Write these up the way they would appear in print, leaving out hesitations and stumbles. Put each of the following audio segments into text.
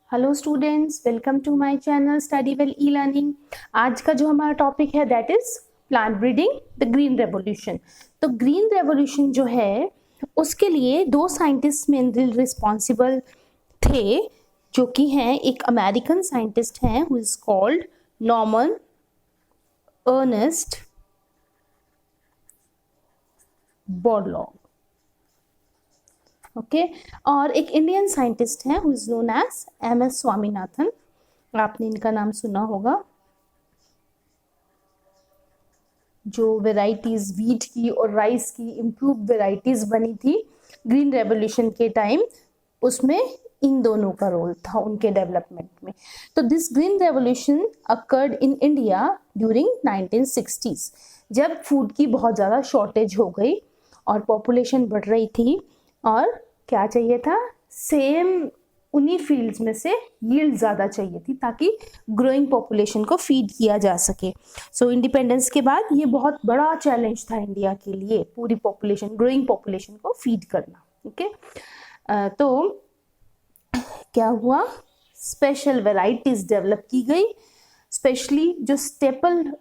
Hello students, welcome to my channel study well e learning. आज का जो हमारा टॉपिक है that is plant breeding, the green revolution. तो ग्रीन रेवोल्यूशन जो है उसके लिए दो साइंटिस्ट मेनली रिस्पॉन्सिबल थे, जो कि हैं एक अमेरिकन साइंटिस्ट हैं who is called Norman Ernest Borlaug, okay और एक इंडियन साइंटिस्ट हैं who is known as MS. Swaminathan. आपने इनका नाम सुना होगा। जो वेराइटीज वीट की और राइस की इम्प्रूव वेराइटीज बनी थी ग्रीन रेवोल्यूशन के टाइम, उसमें इन दोनों का रोल था उनके डेवलपमेंट में। तो this green revolution occurred in India during 1960s, जब फूड की बहुत ज़्यादा शॉर्टेज हो गई और पॉपुलेशन बढ़ रही थी और क्या चाहिए था, सेम उन्हीं फील्ड्स में से यील्ड ज़्यादा चाहिए थी ताकि ग्रोइंग पॉपुलेशन को फीड किया जा सके। सो इंडिपेंडेंस के बाद ये बहुत बड़ा चैलेंज था इंडिया के लिए, पूरी पॉपुलेशन, ग्रोइंग पॉपुलेशन को फीड करना। ओके तो क्या हुआ, स्पेशल वेराइटीज डेवलप की गई, स्पेशली जो स्टेपल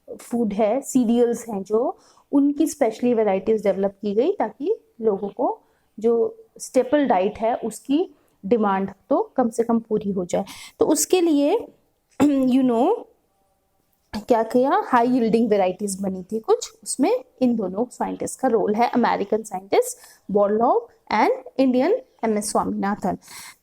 फूड है, सीरियल्स हैं जो, उनकी स्पेशली वेराइटीज डेवलप की गई ताकि लोगों को जो स्टेपल डाइट है उसकी डिमांड तो कम से कम पूरी हो जाए। तो उसके लिए क्या किया, हाई यील्डिंग वेराइटीज बनी थी कुछ, उसमें इन दोनों साइंटिस्ट का रोल है, American scientist Borlaug and Indian MS. Swaminathan.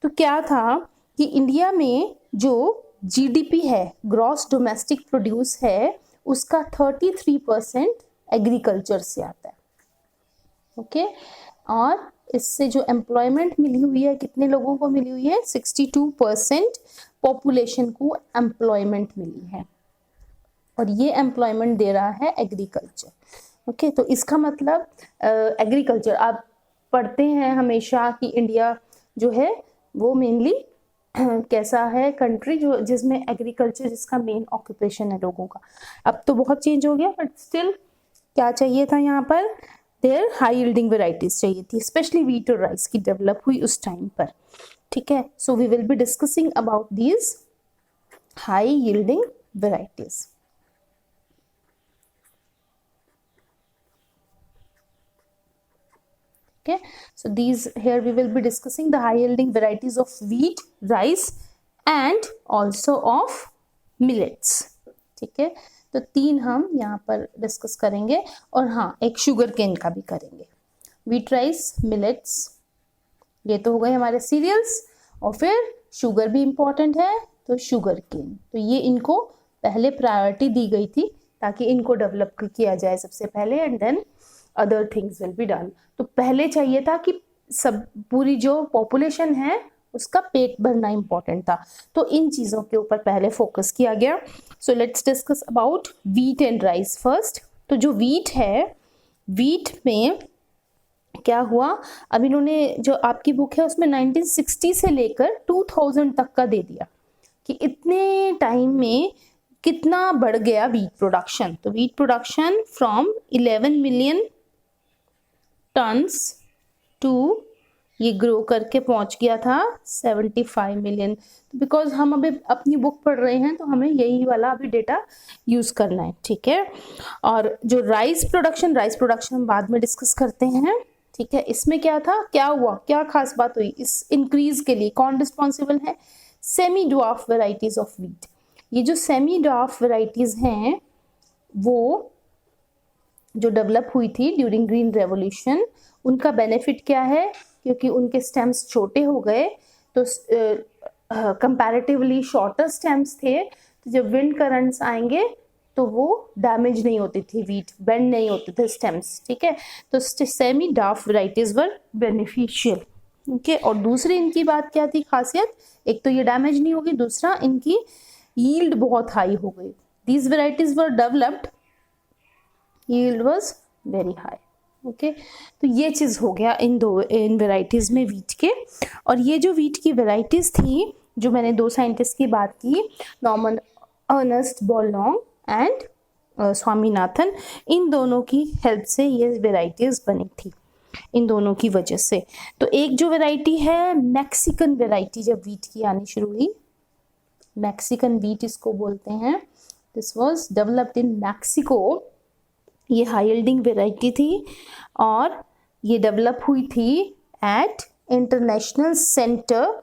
तो क्या था कि इंडिया में जो जीडीपी है, ग्रॉस डोमेस्टिक प्रोड्यूस है, उसका 33% एग्रीकल्चर से आता है। ओके और इससे जो एम्प्लॉयमेंट मिली हुई है, कितने लोगों को मिली हुई है, 62% पॉपुलेशन को एम्प्लॉयमेंट मिली है और ये एम्प्लॉयमेंट दे रहा है एग्रीकल्चर। ओके तो इसका मतलब एग्रीकल्चर, आप पढ़ते हैं हमेशा कि इंडिया जो है वो मेनली कैसा है कंट्री जो जिसमें एग्रीकल्चर जिसका मेन ऑक्यूपेशन है लोगों का। अब तो बहुत चेंज हो गया बट स्टिल क्या चाहिए था यहाँ पर, देयर हाई यील्डिंग वेराइटीज चाहिए थी, स्पेशली वीट और राइस की डेवलप हुई उस टाइम पर। ठीक है, so we will be discussing about these high yielding varieties. Okay, so these here we will be discussing the high yielding varieties of wheat, rice and also of millets। ठीक है, तो तीन हम यहाँ पर डिस्कस करेंगे और हाँ एक शुगर केन का भी करेंगे। व्हीट, राइस, मिलेट्स, ये तो हो गए हमारे सीरियल्स, और फिर शुगर भी इम्पोर्टेंट है तो शुगर केन, तो ये इनको पहले प्रायोरिटी दी गई थी ताकि इनको डेवलप किया जाए सबसे पहले and then other things will be done. तो पहले चाहिए था कि सब पूरी जो पॉपुलेशन है उसका पेट भरना इंपॉर्टेंट था, तो इन चीजों के ऊपर पहले फोकस किया गया। So let's discuss about wheat and rice first. तो जो व्हीट है, व्हीट में क्या हुआ, अब इन्होंने जो आपकी बुक है उसमें 1960 से लेकर 2000 तक का दे दिया कि इतने टाइम में कितना बढ़ गया व्हीट प्रोडक्शन। तो wheat production from 11 million tons to ये ग्रो करके पहुंच गया था 75 मिलियन। तो बिकॉज हम अभी अपनी बुक पढ़ रहे हैं तो हमें यही वाला अभी डेटा यूज करना है। ठीक है, और जो राइस प्रोडक्शन हम बाद में डिस्कस करते हैं। ठीक है, इसमें क्या था, क्या हुआ, क्या खास बात हुई इस इंक्रीज के लिए, कौन रिस्पॉन्सिबल है, semi dwarf varieties of wheat. ये जो सेमी ड्वार्फ वेराइटीज हैं वो जो डेवलप हुई थी ड्यूरिंग ग्रीन रेवोल्यूशन, उनका बेनिफिट क्या है, क्योंकि उनके स्टेम्स छोटे हो गए तो कंपैरेटिवली शॉर्टर स्टेम्स थे, तो जब विंड करंट्स आएंगे तो वो डैमेज नहीं होती थी, व्हीट बेंड नहीं होते थे स्टेम्स। ठीक है, तो सेमी ड्वार्फ वेराइटीज वर बेनिफिशियल। ओके और दूसरी इनकी बात क्या थी खासियत, एक तो ये डैमेज नहीं होगी, दूसरा इनकी यील्ड बहुत हाई हो गई। These varieties were developed, yield was very high। Okay तो ये चीज हो गया इन वेराइटीज में व्हीट के। और ये जो व्हीट की वेराइटीज थी, जो मैंने दो साइंटिस्ट की बात की, Norman Ernest Borlaug and Swaminathan, इन दोनों की हेल्प से ये वेराइटीज बनी थी। इन दोनों की वजह से। तो एक जो वैरायटी है मैक्सिकन वैरायटी, जब वीट की आनी शुरू हुई, मैक्सिकन वीट इसको बोलते हैं, this was developed in Mexico. ये हाई यील्डिंग वैरायटी थी और ये डेवलप हुई थी at international centre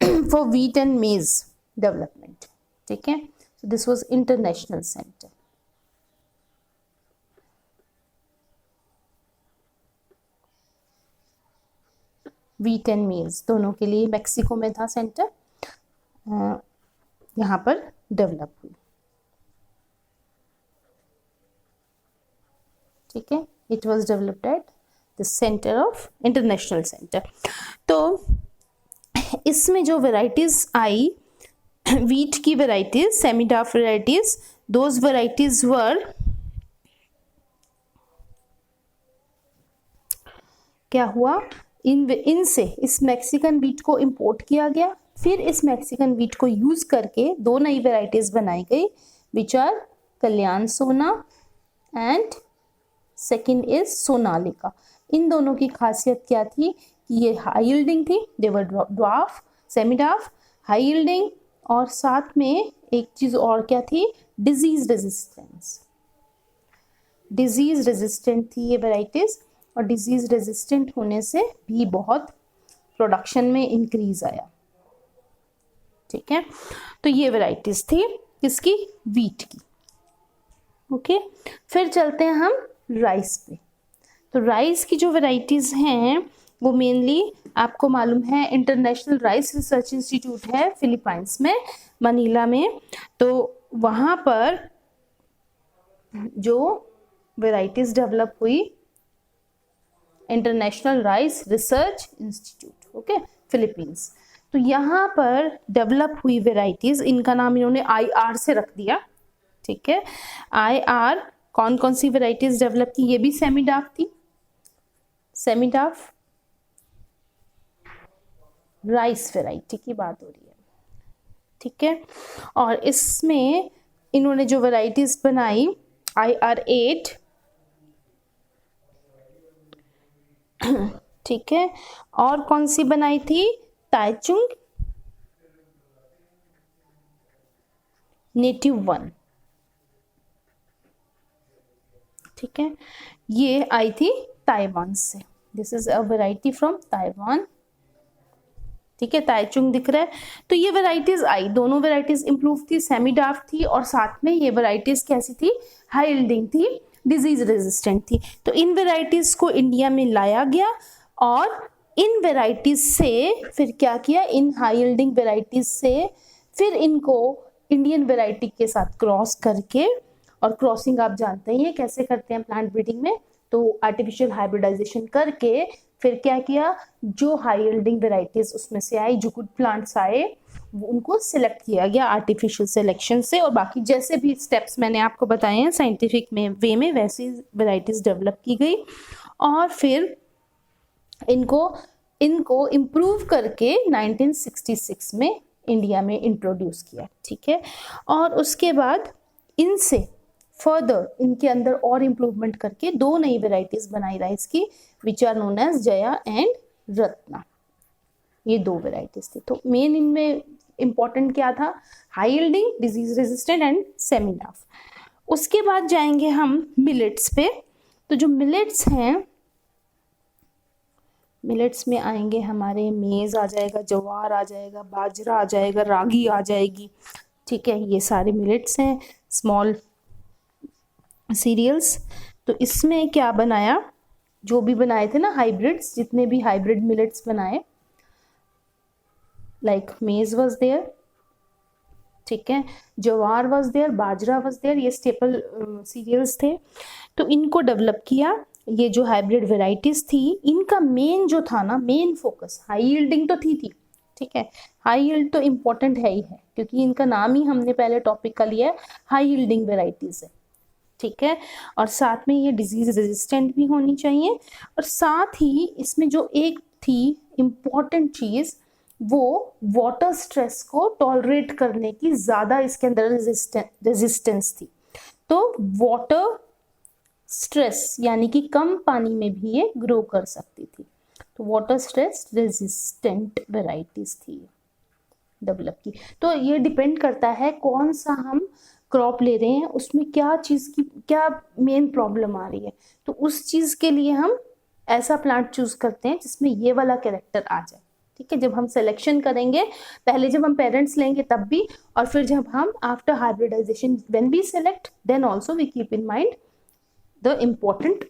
for wheat and maize development. ठीक है, so this was international centre. Wheat and maize दोनों के लिए मैक्सिको में था सेंटर, यहाँ पर डेवलप हुई। ठीक है, it was developed at the centre of international centre. तो इसमें जो वैरायटीज आई वीट की varieties, semi dark varieties, those varieties were, क्या हुआ, इनसे इस मैक्सिकन वीट को इंपोर्ट किया गया, फिर इस मैक्सिकन वीट को यूज करके दो नई वैरायटीज बनाई गई, विच आर कल्याण सोना एंड सेकंड इज सोनालिका। इन दोनों की खासियत क्या थी कि ये हाई यील्डिंग थी, दे वर dwarf, semi dwarf, high yielding, और साथ में एक चीज और क्या थी, डिजीज रेजिस्टेंस। डिजीज रेजिस्टेंट थी ये वैरायटीज, और डिजीज रेजिस्टेंट होने से भी बहुत प्रोडक्शन में इंक्रीज आया। ठीक है, तो ये वैरायटीज थी किसकी, वीट की। ओके, फिर चलते हैं हम राइस पे। तो राइस की जो वैरायटीज हैं वो मेनली आपको मालूम है, इंटरनेशनल राइस रिसर्च इंस्टीट्यूट है फिलीपाइंस में, मनीला में। तो वहाँ पर जो वैरायटीज डेवलप हुई, international rice research institute, okay, Philippines. तो यहाँ पर डेवलप हुई वैरायटीज, इनका नाम इन्होंने IR से रख दिया। ठीक है, IR कौन कौन सी वैरायटीज डेवलप की, ये भी सेमी डार्क थी, सेमी डार्क राइस वैरायटी की बात हो रही है। ठीक है, और इसमें इन्होंने जो वैरायटीज बनाई IR8, ठीक है, और कौन सी बनाई थी, ताइचुंग नेटिव 1। ठीक है, ये आई थी ताइवान से, this is a variety from Taiwan. ठीक है, ताइचुंग दिख रहा है। तो ये वैरायटीज आई, दोनों वैरायटीज इंप्रूव थी, सेमी डार्क थी, और साथ में ये वैरायटीज कैसी थी, हाई यील्डिंग थी, डिजीज रेजिस्टेंट थी। तो इन वैरायटीज को इंडिया में लाया गया, और इन वैरायटीज से फिर क्या किया, इन हाई यील्डिंग वैरायटीज से फिर इनको इंडियन वैरायटी के साथ क्रॉस करके, और क्रॉसिंग आप जानते ही हैं कैसे करते हैं प्लांट ब्रीडिंग में, तो आर्टिफिशियल हाइब्रिडाइजेशन करके फिर क्या किया, जो हाई यील्डिंग वैरायटीज उसमें से आई, जो गुड प्लांट्स आए, उनको सिलेक्ट किया गया आर्टिफिशियल सिलेक्शन से, और बाकी जैसे भी स्टेप्स मैंने आपको बताए हैं साइंटिफिक में वे में, वैसी वैरायटीज डेवलप की गई, और फिर इनको इम्प्रूव करके 1966 में इंडिया में इंट्रोड्यूस किया। ठीक है, और उसके बाद इनसे फर्दर इनके अंदर और इम्प्रूवमेंट करके दो नई वैरायटीज बनाई राइस की, which are known as Jaya and Ratna. ये दो वैरायटीज थी। तो मेन इनमें इंपॉर्टेंट क्या था, high yielding, disease resistant and semi dark. उसके बाद जाएंगे हम मिलेट्स पे। तो जो मिलेट्स हैं, मिलेट्स में आएंगे हमारे मेज आ जाएगा, ज्वार आ जाएगा, बाजरा आ जाएगा, रागी आ जाएगी। ठीक है, ये सारे मिलेट्स हैं, स्मॉल सीरियल्स। तो इसमें क्या बनाया, जो भी बनाए थे ना हाइब्रिड्स, जितने भी हाइब्रिड मिलेट्स बनाए, लाइक मेज वाज देयर, ठीक है, jowar was there, bajra was there, ये स्टेपल सीरियल्स थे। तो इनको डेवलप किया। ये जो हाइब्रिड वेराइटीज थी, इनका मेन जो था ना, मेन फोकस, हाई यील्डिंग तो थी, ठीक है, हाई यील्ड तो इम्पोर्टेंट है ही है, क्योंकि इनका नाम ही हमने पहले टॉपिक का लिया है, हाई यील्डिंग वेराइटीज है। ठीक है, और साथ में ये डिजीज रेजिस्टेंट भी होनी चाहिए, और साथ ही इसमें जो एक थी इम्पॉर्टेंट चीज, वो वाटर स्ट्रेस को टॉलरेट करने की, ज्यादा इसके अंदर रेजिस्टेंस थी। तो वाटर स्ट्रेस यानी कि कम पानी में भी ये ग्रो कर सकती थी। तो वाटर स्ट्रेस रेजिस्टेंट वेराइटीज थी डेवलप की। तो ये डिपेंड करता है कौन सा हम क्रॉप ले रहे हैं, उसमें क्या चीज़ की क्या मेन प्रॉब्लम आ रही है, तो उस चीज़ के लिए हम ऐसा प्लांट चूज करते हैं जिसमें ये वाला कैरेक्टर आ जाए। ठीक है, जब हम सिलेक्शन करेंगे, पहले जब हम पेरेंट्स लेंगे तब भी, और फिर जब हम after hybridization when we select, then also we keep in mind the important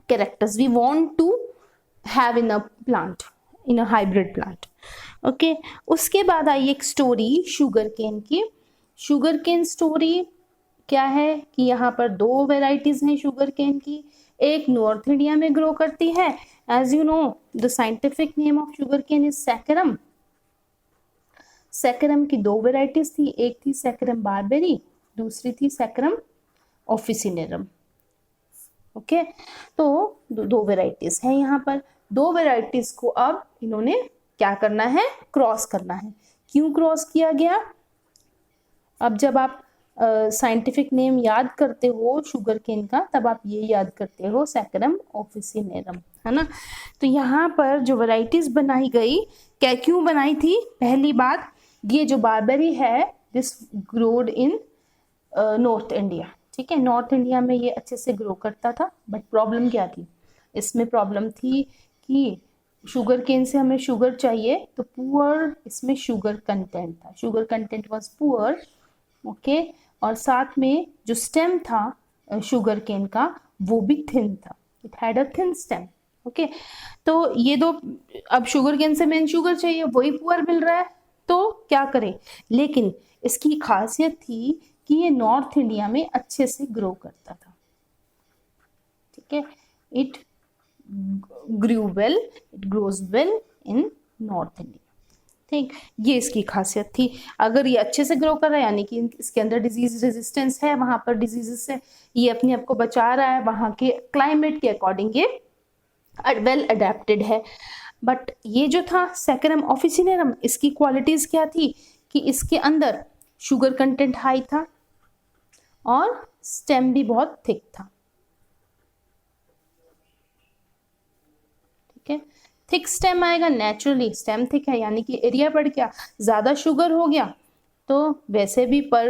characters we want to have in a plant, in a hybrid plant. Okay, उसके बाद आई एक स्टोरी शुगर केन की। शुगर केन स्टोरी क्या है कि यहाँ पर दो वेराइटीज हैं शुगर केन की। एक नॉर्थ इंडिया में ग्रो करती है, as you know the scientific name of sugar cane is saccharum. Saccharum की दो वेराइटीज थी, एक थी सैकरम बारबेरी, दूसरी थी सैकरम ऑफिसिनेरम। ओके, तो दो वेराइटीज हैं यहाँ पर। दो वेराइटीज को अब इन्होंने क्या करना है, क्रॉस करना है। क्यों क्रॉस किया गया? अब जब आप साइंटिफिक नेम याद करते हो शुगर केन का, तब आप ये याद करते हो सैकरम ऑफिसिनेरम, है ना। तो यहाँ पर जो वैरायटीज बनाई गई, क्या क्यों बनाई थी? पहली बात, ये जो बारबेरी है this growed in north India. ठीक है, नॉर्थ इंडिया में ये अच्छे से ग्रो करता था, बट प्रॉब्लम क्या थी इसमें? प्रॉब्लम थी कि शुगर केन से हमें शुगर चाहिए, तो पुअर इसमें शुगर कंटेंट था, sugar content was poor. Okay, और साथ में जो स्टेम था शुगर केन का वो भी थिन था, it had a thin stem. Okay, तो ये दो, अब शुगर केन से मेन शुगर चाहिए, वही पुअर मिल रहा है, तो क्या करें? लेकिन इसकी खासियत थी कि ये नॉर्थ इंडिया में अच्छे से ग्रो करता था। ठीक है, it grew well, it grows well in north India. ठीक, ये इसकी खासियत थी। अगर ये अच्छे से ग्रो कर रहा है यानी कि इसके अंदर डिजीज रेजिस्टेंस है, वहां पर डिजीजेस से ये अपने आप को बचा रहा है, वहां के क्लाइमेट के अकॉर्डिंग ये वेल अडेप्टेड है। बट ये जो था सैकरम ऑफिसिनेरम, इसकी क्वालिटीज क्या थी कि इसके अंदर शुगर कंटेंट हाई था और स्टेम भी बहुत थिक था। ठीक है, थिक स्टेम आएगा, नेचुरली स्टेम थिक है यानी कि एरिया बढ़ गया, ज्यादा शुगर हो गया, तो वैसे भी पर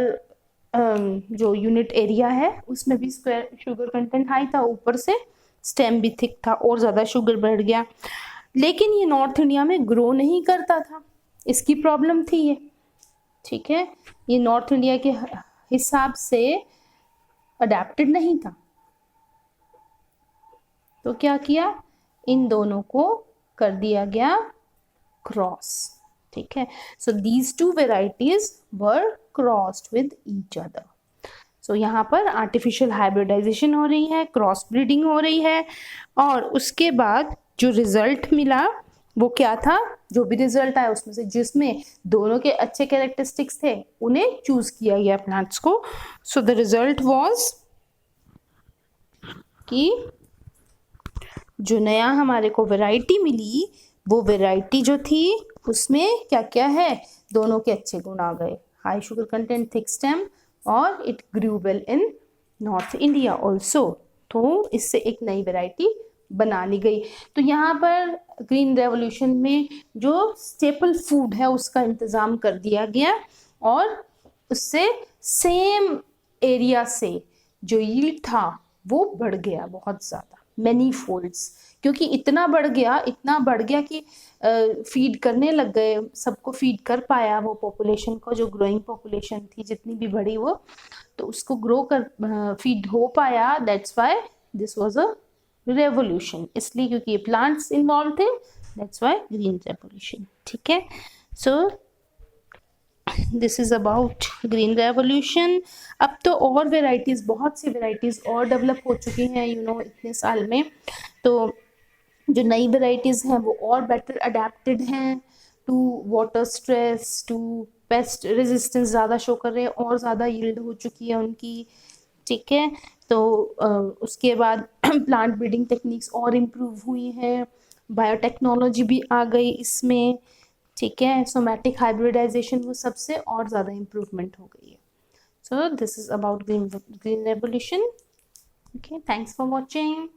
जो यूनिट एरिया है उसमें भी स्क्वायर शुगर कंटेंट हाई था, ऊपर से स्टेम भी थिक था और ज्यादा शुगर बढ़ गया। लेकिन ये नॉर्थ इंडिया में ग्रो नहीं करता था, इसकी प्रॉब्लम थी ये। ठीक है, ये नॉर्थ इंडिया के हिसाब से अडेप्टेड नहीं था, तो क्या किया, इन दोनों को कर दिया गया क्रॉस। ठीक है, so these two varieties were crossed with each other. सो यहाँ पर आर्टिफिशियल हाइब्रिडाइजेशन हो रही है, क्रॉस ब्रीडिंग हो रही है, और उसके बाद जो रिजल्ट मिला वो क्या था? जो भी रिजल्ट आया उसमें से जिसमें दोनों के अच्छे कैरेक्टरिस्टिक्स थे उन्हें चूज किया गया प्लांट्स को। सो द रिजल्ट वाज कि जो नया हमारे को वैरायटी मिली, वो वैरायटी जो थी उसमें क्या क्या है, दोनों के अच्छे गुण आ गए, high sugar content, thick stem, और it grew well in north India also. तो इससे एक नई वैरायटी बना ली गई। तो यहाँ पर ग्रीन रेवोल्यूशन में जो स्टेपल फूड है उसका इंतजाम कर दिया गया, और उससे सेम एरिया से जो यील्ड था वो बढ़ गया बहुत ज्यादा, मैनी फोल्ड्स, क्योंकि इतना बढ़ गया कि फीड करने लग गए, सबको फीड कर पाया वो पॉपुलेशन को, जो ग्रोइंग पॉपुलेशन थी जितनी भी बड़ी वो, तो उसको ग्रो कर फीड हो पाया। That's why this was a revolution, इसलिए क्योंकि ये प्लांट्स इन्वॉल्व थे, दैट्स व्हाई ग्रीन रेवोल्यूशन। ठीक है, so this is about green revolution. अब तो और वेराइटीज, बहुत सी वेराइटीज और डेवलप हो चुकी हैं इतने साल में, तो जो नई वेराइटीज हैं वो और बेटर अडेप्टेड हैं to water stress, to pest resistance ज़्यादा शो कर रहे हैं, और ज़्यादा यील्ड हो चुकी है उनकी। ठीक है, तो उसके बाद प्लांट ब्रीडिंग टेक्निक्स और इम्प्रूव हुई हैं, बायोटेक्नोलॉजी भी आ गई इसमें। ठीक है, सोमैटिक हाइब्रिडाइजेशन, वो सबसे और ज़्यादा इम्प्रूवमेंट हो गई है। So this is about green revolution. Okay, thanks for watching.